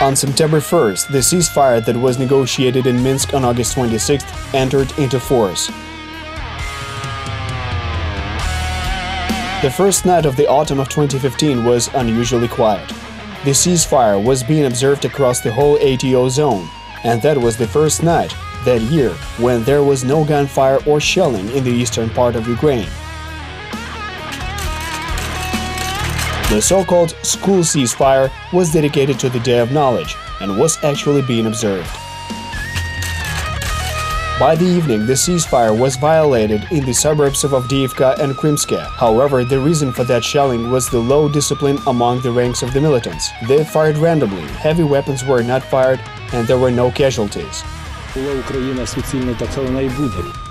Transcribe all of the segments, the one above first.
On September 1st, the ceasefire that was negotiated in Minsk on August 26th entered into force. The first night of the autumn of 2015 was unusually quiet. The ceasefire was being observed across the whole ATO zone, and that was the first night that year when there was no gunfire or shelling in the eastern part of Ukraine. The so-called school ceasefire was dedicated to the Day of Knowledge and was actually being observed. By the evening, the ceasefire was violated in the suburbs of Avdiivka and KRYMSKE. However, the reason for that shelling was the low discipline among the ranks of the militants. They fired randomly, heavy weapons were not fired, and there were no casualties. Україна суцільно так само вона і буде.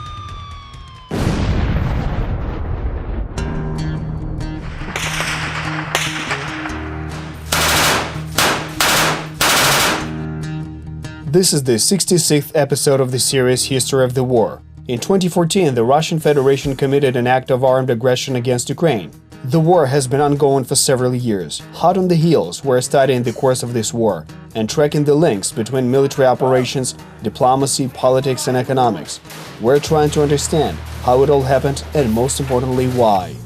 This is the 66th episode of the series History of the War. In 2014, the Russian Federation committed an act of armed aggression against Ukraine. The war has been ongoing for several years. Hot on the heels, we're studying the course of this war and tracking the links between military operations, diplomacy, politics, and economics. We're trying to understand how it all happened and, most importantly, why.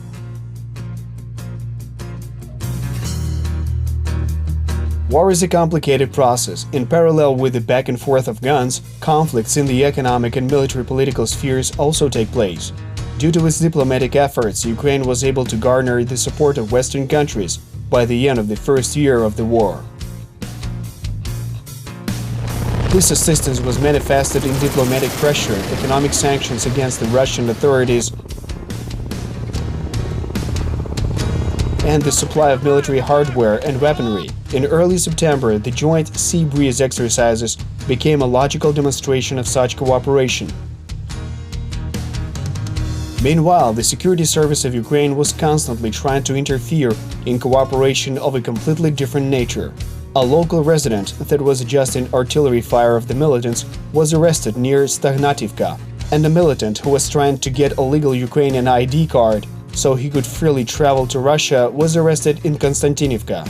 War is a complicated process. In parallel with the back and forth of guns, conflicts in the economic and military-political spheres also take place. Due to its diplomatic efforts, Ukraine was able to garner the support of Western countries by the end of the first year of the war. This assistance was manifested in diplomatic pressure, economic sanctions against the Russian authorities, and the supply of military hardware and weaponry. In early September, the joint Sea Breeze exercises became a logical demonstration of such cooperation. Meanwhile, the security service of Ukraine was constantly trying to interfere in cooperation of a completely different nature. A local resident that was adjusting artillery fire of the militants was arrested near Stagnativka, and a militant who was trying to get a legal Ukrainian ID card so he could freely travel to Russia was arrested in Konstantinivka.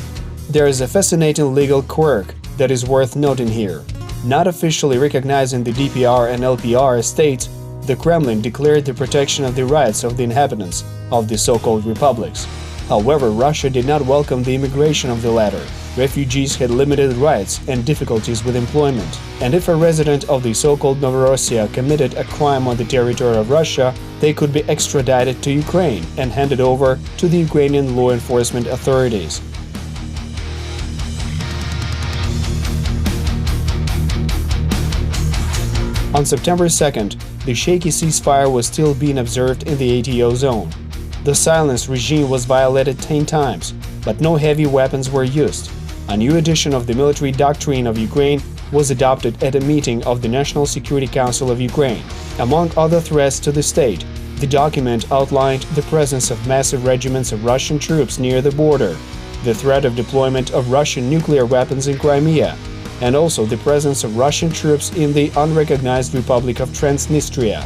There is a fascinating legal quirk that is worth noting here. Not officially recognizing the DPR and LPR states, the Kremlin declared the protection of the rights of the inhabitants of the so-called republics. However, Russia did not welcome the immigration of the latter. Refugees had limited rights and difficulties with employment, and if a resident of the so-called Novorossiya committed a crime on the territory of Russia, they could be extradited to Ukraine and handed over to the Ukrainian law enforcement authorities. On September 2nd, the shaky ceasefire was still being observed in the ATO zone. The silence regime was violated 10 times, but no heavy weapons were used. A new edition of the military doctrine of Ukraine was adopted at a meeting of the National Security Council of Ukraine. Among other threats to the state, the document outlined the presence of massive regiments of Russian troops near the border, the threat of deployment of Russian nuclear weapons in Crimea, and also the presence of Russian troops in the unrecognized Republic of Transnistria.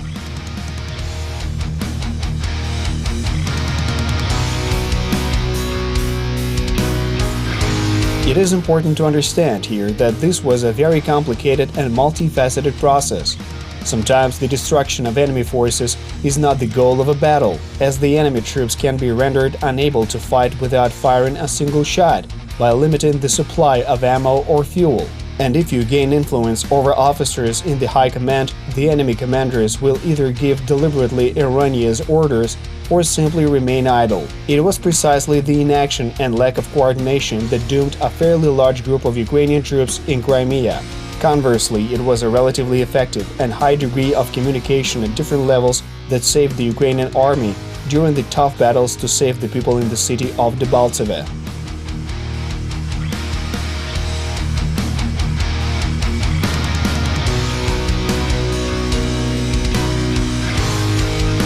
It is important to understand here that this was a very complicated and multifaceted process. Sometimes the destruction of enemy forces is not the goal of a battle, as the enemy troops can be rendered unable to fight without firing a single shot by limiting the supply of ammo or fuel. And if you gain influence over officers in the high command, the enemy commanders will either give deliberately erroneous orders or simply remain idle. It was precisely the inaction and lack of coordination that doomed a fairly large group of Ukrainian troops in Crimea. Conversely, it was a relatively effective and high degree of communication at different levels that saved the Ukrainian army during the tough battles to save the people in the city of Debaltseve.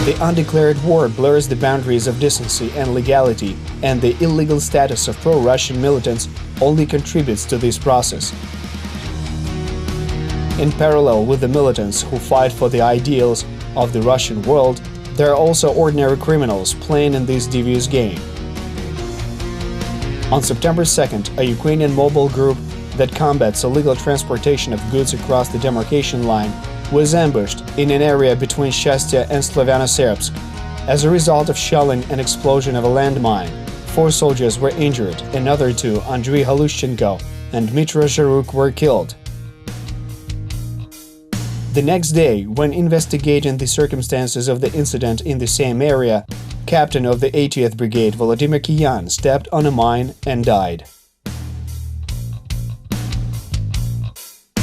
The undeclared war blurs the boundaries of decency and legality, and the illegal status of pro-Russian militants only contributes to this process. In parallel with the militants who fight for the ideals of the Russian world, there are also ordinary criminals playing in this devious game. On September 2nd, a Ukrainian mobile group that combats illegal transportation of goods across the demarcation line, was ambushed in an area between SHCHASTIA and SLAVNE. As a result of shelling and explosion of a landmine, 4 soldiers were injured, another 2, Andriy Halushchenko and Dmitro Zharuk, were killed. The next day, when investigating the circumstances of the incident in the same area, Captain of the 80th Brigade Volodymyr Kyiv stepped on a mine and died.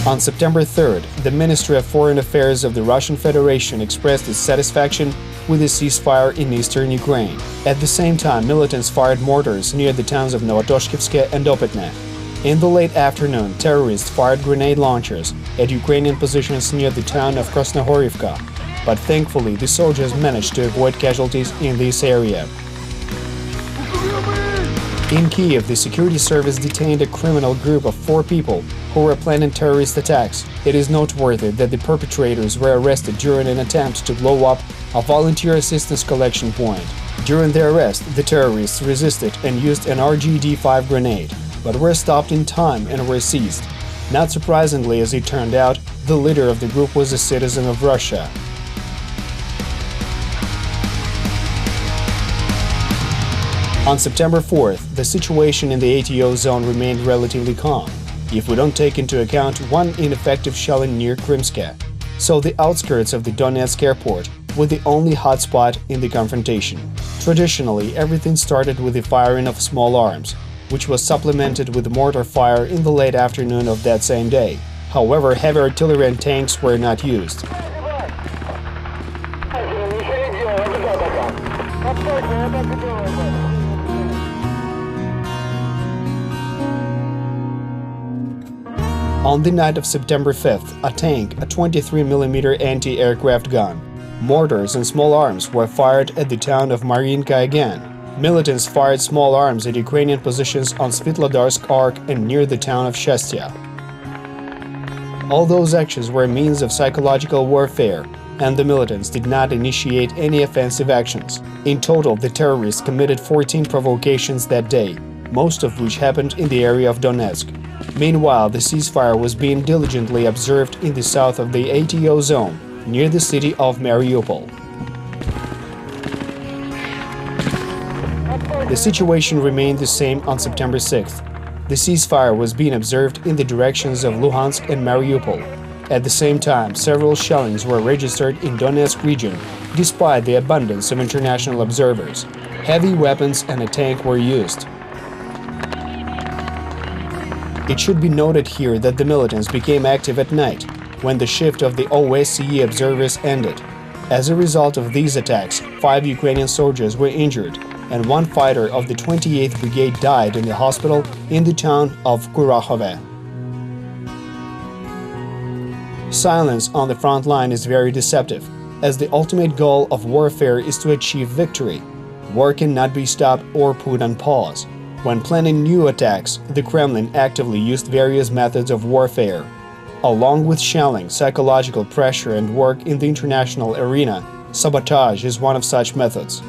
On September 3rd, the Ministry of Foreign Affairs of the Russian Federation expressed its satisfaction with the ceasefire in eastern Ukraine. At the same time, militants fired mortars near the towns of Novatoshkivka and Opytne. In the late afternoon, terrorists fired grenade launchers at Ukrainian positions near the town of Krasnohorivka, but thankfully the soldiers managed to avoid casualties in this area. In Kyiv, the security service detained a criminal group of 4 people who were planning terrorist attacks. It is noteworthy that the perpetrators were arrested during an attempt to blow up a volunteer assistance collection point. During their arrest, the terrorists resisted and used an RGD-5 grenade, but were stopped in time and were seized. Not surprisingly, as it turned out, the leader of the group was a citizen of Russia. On September 4th, the situation in the ATO zone remained relatively calm, if we don't take into account one ineffective shelling near KRYMSKE. So the outskirts of the Donetsk airport were the only hotspot in the confrontation. Traditionally, everything started with the firing of small arms, which was supplemented with mortar fire in the late afternoon of that same day. However, heavy artillery and tanks were not used. On the night of September 5th, a tank, a 23mm anti-aircraft gun, mortars and small arms were fired at the town of Marinka again. Militants fired small arms at Ukrainian positions on Svetlodarsk Arc and near the town of SHCHASTIA. All those actions were means of psychological warfare, and the militants did not initiate any offensive actions. In total, the terrorists committed 14 provocations that day, most of which happened in the area of Donetsk. Meanwhile, the ceasefire was being diligently observed in the south of the ATO zone, near the city of Mariupol. The situation remained the same on September 6th. The ceasefire was being observed in the directions of Luhansk and Mariupol. At the same time, several shellings were registered in Donetsk region, despite the abundance of international observers. Heavy weapons and a tank were used. It should be noted here that the militants became active at night, when the shift of the OSCE observers ended. As a result of these attacks, 5 Ukrainian soldiers were injured, and 1 fighter of the 28th Brigade died in the hospital in the town of Kurakhove. Silence on the front line is very deceptive, as the ultimate goal of warfare is to achieve victory. War cannot be stopped or put on pause. When planning new attacks, the Kremlin actively used various methods of warfare. Along with shelling, psychological pressure and work in the international arena, sabotage is one of such methods.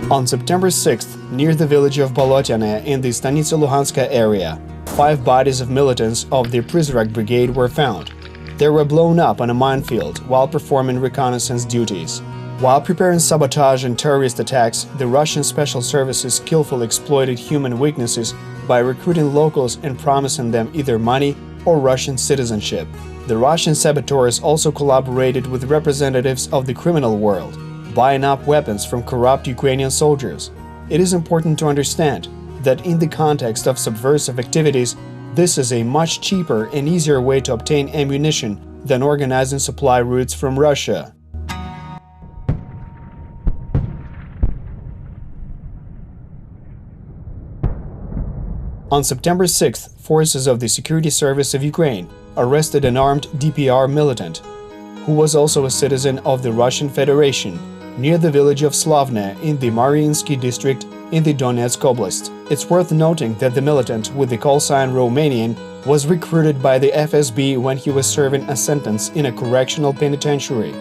On September 6th, near the village of Vodiane in the Stanitsa Luhanska area, 5 bodies of militants of the Prizrak Brigade were found. They were blown up on a minefield while performing reconnaissance duties. While preparing sabotage and terrorist attacks, the Russian special services skillfully exploited human weaknesses by recruiting locals and promising them either money or Russian citizenship. The Russian saboteurs also collaborated with representatives of the criminal world, buying up weapons from corrupt Ukrainian soldiers. It is important to understand that in the context of subversive activities, this is a much cheaper and easier way to obtain ammunition than organizing supply routes from Russia. On September 6th, forces of the Security Service of Ukraine arrested an armed DPR militant, who was also a citizen of the Russian Federation, near the village of SLAVNE in the Mariinsky district in the Donetsk Oblast. It's worth noting that the militant with the call sign Romanian was recruited by the FSB when he was serving a sentence in a correctional penitentiary.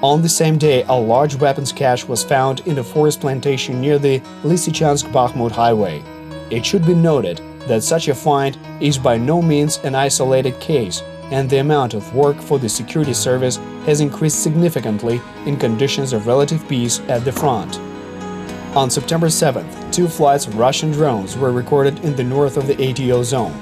On the same day, a large weapons cache was found in a forest plantation near the Lysychansk-Bakhmut highway. It should be noted that such a find is by no means an isolated case, and the amount of work for the security service has increased significantly in conditions of relative peace at the front. On September 7th, 2 flights of Russian drones were recorded in the north of the ATO zone.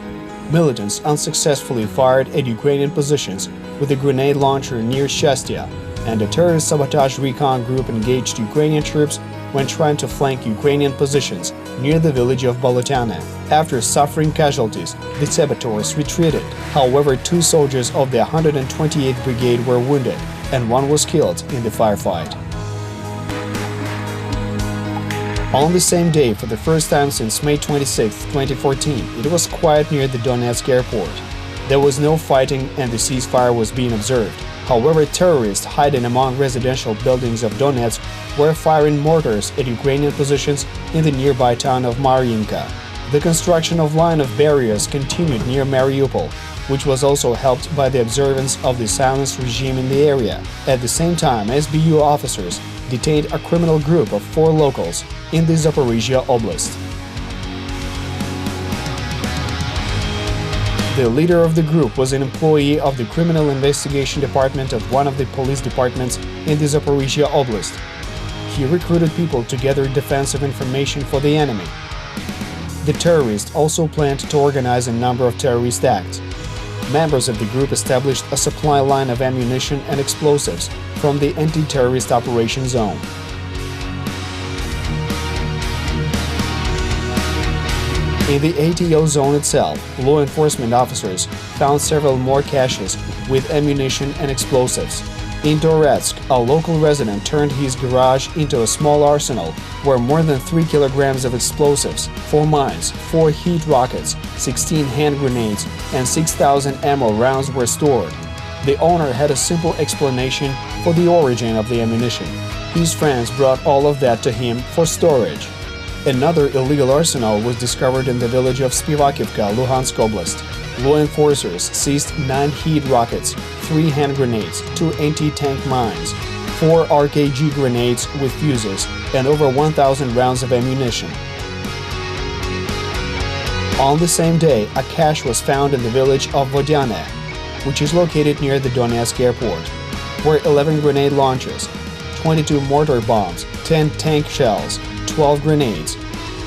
Militants unsuccessfully fired at Ukrainian positions with a grenade launcher near SHCHASTIA, and a terrorist sabotage recon group engaged Ukrainian troops when trying to flank Ukrainian positions near the village of Vodiane. After suffering casualties, the saboteurs retreated. However, 2 soldiers of the 128th Brigade were wounded, and 1 was killed in the firefight. On the same day, for the first time since May 26, 2014, it was quiet near the Donetsk airport. There was no fighting and the ceasefire was being observed. However, terrorists hiding among residential buildings of Donetsk were firing mortars at Ukrainian positions in the nearby town of Mariinka. The construction of line of barriers continued near Mariupol, which was also helped by the observance of the silence regime in the area. At the same time, SBU officers detained a criminal group of 4 locals in the Zaporizhzhia Oblast. The leader of the group was an employee of the Criminal Investigation Department of one of the police departments in the Zaporizhzhia Oblast. He recruited people to gather defensive information for the enemy. The terrorist also planned to organize a number of terrorist acts. Members of the group established a supply line of ammunition and explosives from the anti-terrorist operation zone. In the ATO zone itself, law enforcement officers found several more caches with ammunition and explosives. In Toretsk, a local resident turned his garage into a small arsenal where more than 3 kilograms of explosives, 4 mines, 4 heat rockets, 16 hand grenades, and 6,000 ammo rounds were stored. The owner had a simple explanation for the origin of the ammunition. His friends brought all of that to him for storage. Another illegal arsenal was discovered in the village of SPIVAKIVKA, Luhansk Oblast. Law enforcers seized 9 heat rockets, 3 hand grenades, 2 anti-tank mines, 4 RKG grenades with fuses, and over 1,000 rounds of ammunition. On the same day, a cache was found in the village of VODIANE, which is located near the Donetsk airport, where 11 grenade launchers, 22 mortar bombs, 10 tank shells, 12 grenades,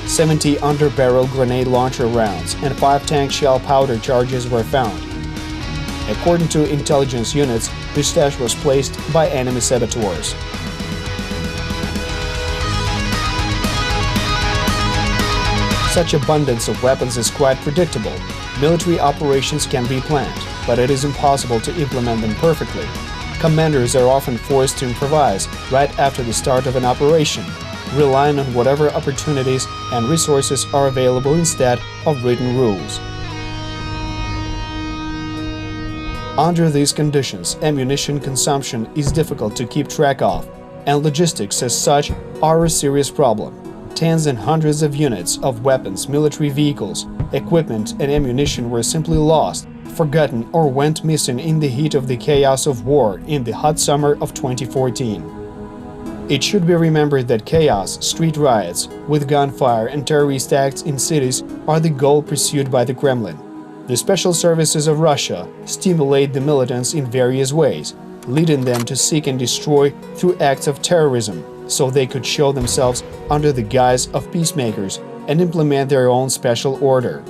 70 under-barrel grenade launcher rounds, and 5 tank shell powder charges were found. According to intelligence units, the stash was placed by enemy saboteurs. Such abundance of weapons is quite predictable. Military operations can be planned, but it is impossible to implement them perfectly. Commanders are often forced to improvise right after the start of an operation, relying on whatever opportunities and resources are available instead of written rules. Under these conditions, ammunition consumption is difficult to keep track of, and logistics as such are a serious problem. Tens and hundreds of units of weapons, military vehicles, equipment and ammunition were simply lost, forgotten or went missing in the heat of the chaos of war in the hot summer of 2014. It should be remembered that chaos, street riots, with gunfire and terrorist acts in cities are the goal pursued by the Kremlin. The special services of Russia stimulate the militants in various ways, leading them to seek and destroy through acts of terrorism, so they could show themselves under the guise of peacemakers and implement their own special order.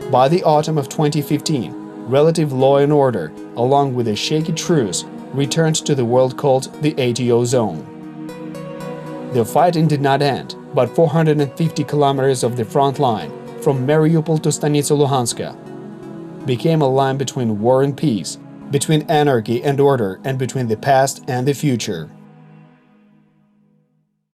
By the autumn of 2015, relative law and order, along with a shaky truce, returned to the world called the ATO zone. The fighting did not end, but 450 kilometers of the front line, from Mariupol to Stanitsa Luhanska, became a line between war and peace, between anarchy and order, and between the past and the future.